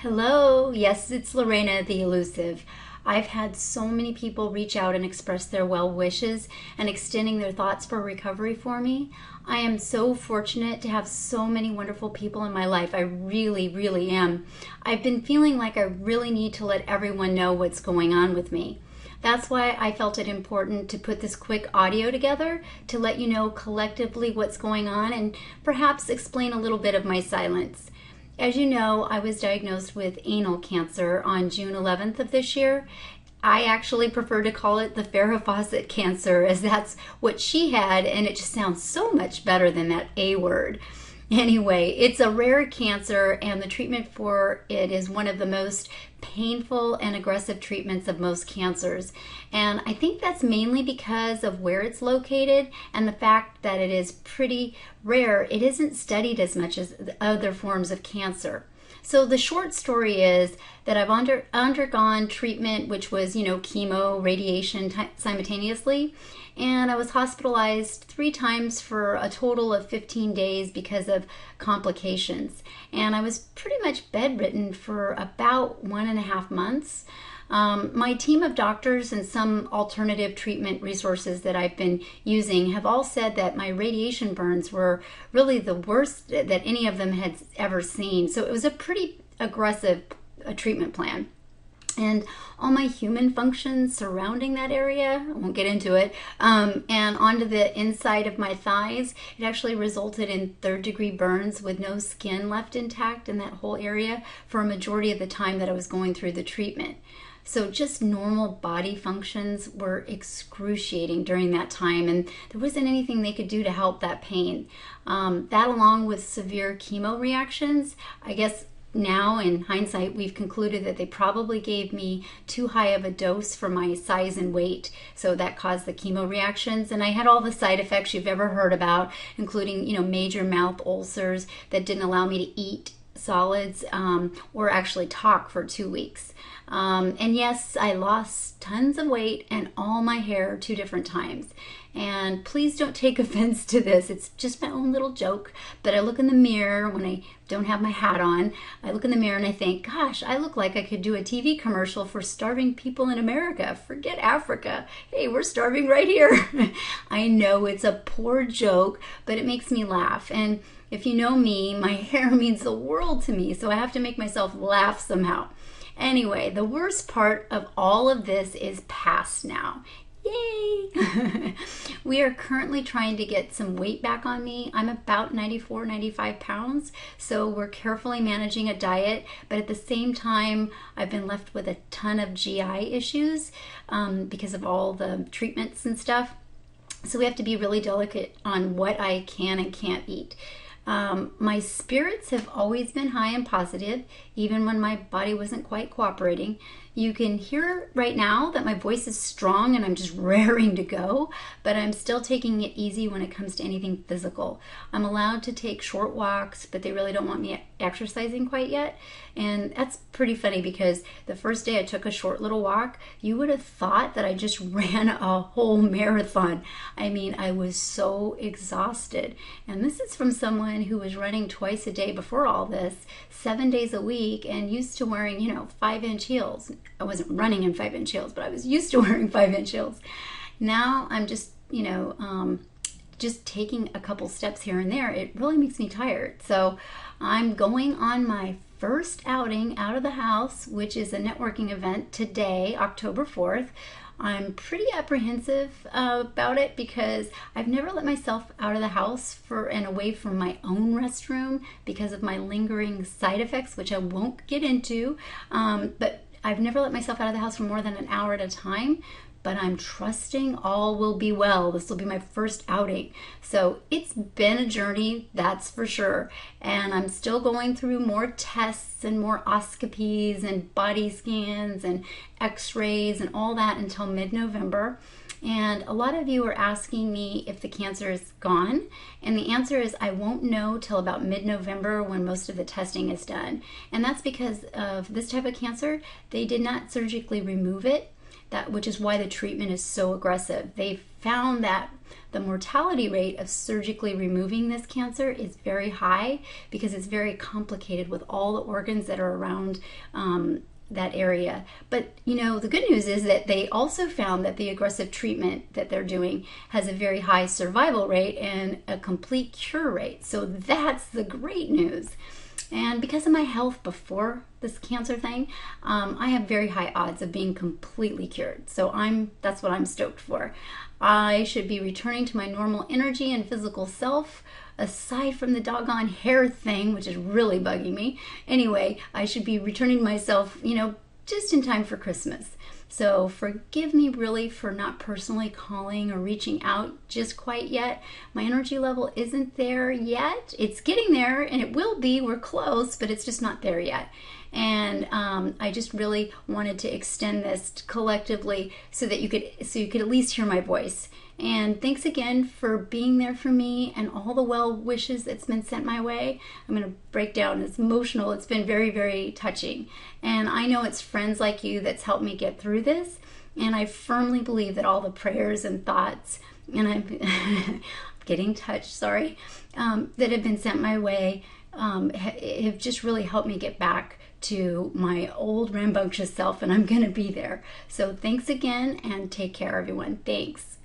Hello, yes, it's Lorena the Elusive. I've had so many people reach out and express their well wishes and extending their thoughts for recovery for me. I am so fortunate to have so many wonderful people in my life. I really, really am. I've been feeling like I really need to let everyone know what's going on with me. That's why I felt it important to put this quick audio together to let you know collectively what's going on and perhaps explain a little bit of my silence. As you know, I was diagnosed with anal cancer on June 11th of this year. I actually prefer to call it the Farrah Fawcett cancer, as that's what she had, and it just sounds so much better than that A word. Anyway, it's a rare cancer, and the treatment for it is one of the most painful and aggressive treatments of most cancers. And I think that's mainly because of where it's located and the fact that it is pretty rare. It isn't studied as much as other forms of cancer. So the short story is that I've undergone treatment, which was, chemo, radiation simultaneously. And I was hospitalized 3 times for a total of 15 days because of complications. And I was pretty much bedridden for about 1.5 months. My team of doctors and some alternative treatment resources that I've been using have all said that my radiation burns were really the worst that any of them had ever seen. So it was a pretty aggressive treatment plan. And all my human functions surrounding that area, I won't get into it, and onto the inside of my thighs, it actually resulted in 3rd-degree burns with no skin left intact in that whole area for a majority of the time that I was going through the treatment. So just normal body functions were excruciating during that time, and there wasn't anything they could do to help that pain. That along with severe chemo reactions, I guess now in hindsight we've concluded that they probably gave me too high of a dose for my size and weight, so that caused the chemo reactions. And I had all the side effects you've ever heard about, including major mouth ulcers that didn't allow me to eat solids or actually talk for 2 weeks. And yes, I lost tons of weight and all my hair 2 different times. And please don't take offense to this. It's just my own little joke. But I look in the mirror when I don't have my hat on. I look in the mirror and I think, gosh, I look like I could do a TV commercial for starving people in America. Forget Africa. Hey, we're starving right here. I know it's a poor joke, but it makes me laugh. And if you know me, my hair means the world to me, so I have to make myself laugh somehow. Anyway, the worst part of all of this is past now. Yay! We are currently trying to get some weight back on me. I'm about 94, 95 pounds, so we're carefully managing a diet, but at the same time, I've been left with a ton of GI issues because of all the treatments and stuff. So we have to be really delicate on what I can and can't eat. My spirits have always been high and positive, even when my body wasn't quite cooperating. You can hear right now that my voice is strong and I'm just raring to go, but I'm still taking it easy when it comes to anything physical. I'm allowed to take short walks, but they really don't want me exercising quite yet. And that's pretty funny because the first day I took a short little walk, you would have thought that I just ran a whole marathon. I mean, I was so exhausted. And this is from someone who was running twice a day before all this, 7 days a week, and used to wearing, 5-inch heels. I wasn't running in 5-inch heels, but I was used to wearing 5-inch heels. Now I'm just, just taking a couple steps here and there. It really makes me tired. So I'm going on my first outing out of the house, which is a networking event today, October 4th. I'm pretty apprehensive about it because I've never let myself out of the house and away from my own restroom because of my lingering side effects, which I won't get into. But I've never let myself out of the house for more than an hour at a time. But I'm trusting all will be well. This will be my first outing. So it's been a journey, that's for sure. And I'm still going through more tests and more oscopies and body scans and x-rays and all that until mid-November. And a lot of you are asking me if the cancer is gone. And the answer is I won't know till about mid-November when most of the testing is done. And that's because of this type of cancer. They did not surgically remove it. Which is why the treatment is so aggressive. They found that the mortality rate of surgically removing this cancer is very high because it's very complicated with all the organs that are around that area. But the good news is that they also found that the aggressive treatment that they're doing has a very high survival rate and a complete cure rate. So that's the great news. And because of my health before this cancer thing, I have very high odds of being completely cured. So that's what I'm stoked for. I should be returning to my normal energy and physical self, aside from the doggone hair thing, which is really bugging me. Anyway, I should be returning to myself, just in time for Christmas. So forgive me really for not personally calling or reaching out just quite yet. My energy level isn't there yet. It's getting there, and it will be. We're close, but it's just not there yet. And I just really wanted to extend this collectively so that you could at least hear my voice. And thanks again for being there for me and all the well wishes that's been sent my way. I'm going to break down. It's emotional. It's been very, very touching. And I know it's friends like you that's helped me get through this. And I firmly believe that all the prayers and thoughts, and I'm getting touched, sorry, that have been sent my way have just really helped me get back to my old rambunctious self, and I'm going to be there. So thanks again, and take care, everyone. Thanks.